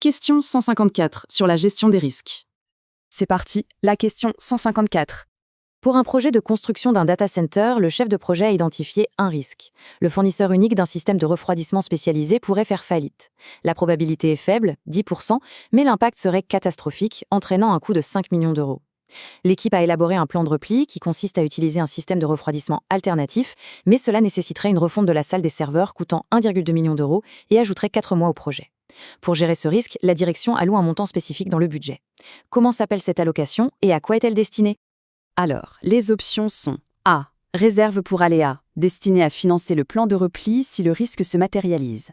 Question 154 sur la gestion des risques. C'est parti, la question 154. Pour un projet de construction d'un data center, le chef de projet a identifié un risque. Le fournisseur unique d'un système de refroidissement spécialisé pourrait faire faillite. La probabilité est faible, 10%, mais l'impact serait catastrophique, entraînant un coût de 5 millions d'euros. L'équipe a élaboré un plan de repli qui consiste à utiliser un système de refroidissement alternatif, mais cela nécessiterait une refonte de la salle des serveurs coûtant 1,2 million d'euros et ajouterait 4 mois au projet. Pour gérer ce risque, la direction alloue un montant spécifique dans le budget. Comment s'appelle cette allocation et à quoi est-elle destinée ? Alors, les options sont A. Réserve pour aléas, destinée à financer le plan de repli si le risque se matérialise.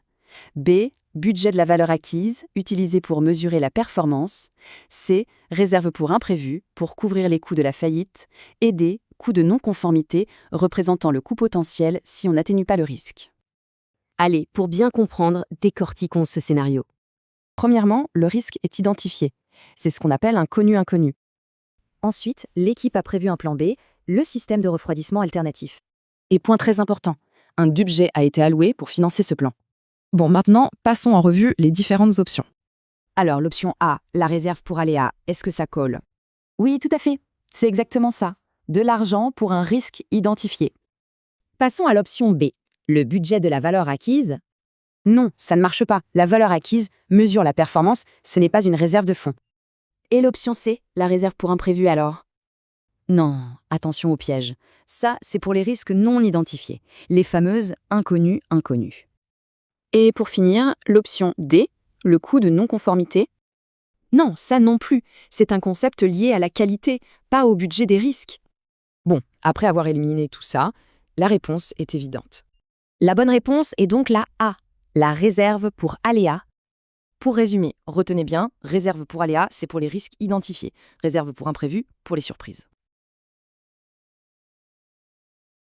B. Budget de la valeur acquise, utilisé pour mesurer la performance. C. Réserve pour imprévu, pour couvrir les coûts de la faillite. Et D. Coût de non-conformité, représentant le coût potentiel si on n'atténue pas le risque. Allez, pour bien comprendre, décortiquons ce scénario. Premièrement, le risque est identifié. C'est ce qu'on appelle un connu-inconnu. Ensuite, l'équipe a prévu un plan B, le système de refroidissement alternatif. Et point très important, un budget a été alloué pour financer ce plan. Bon, maintenant, passons en revue les différentes options. Alors, l'option A, la réserve pour aléas, est-ce que ça colle ? Oui, tout à fait. C'est exactement ça. De l'argent pour un risque identifié. Passons à l'option B, le budget de la valeur acquise. Non, ça ne marche pas. La valeur acquise mesure la performance, ce n'est pas une réserve de fonds. Et l'option C, la réserve pour imprévu alors ? Non, attention au piège. Ça, c'est pour les risques non identifiés, les fameuses inconnues. Et pour finir, l'option D, le coût de non-conformité. Non, ça non plus. C'est un concept lié à la qualité, pas au budget des risques. Bon, après avoir éliminé tout ça, la réponse est évidente. La bonne réponse est donc la A, la réserve pour aléas. Pour résumer, retenez bien, réserve pour aléas, c'est pour les risques identifiés. Réserve pour imprévus, pour les surprises.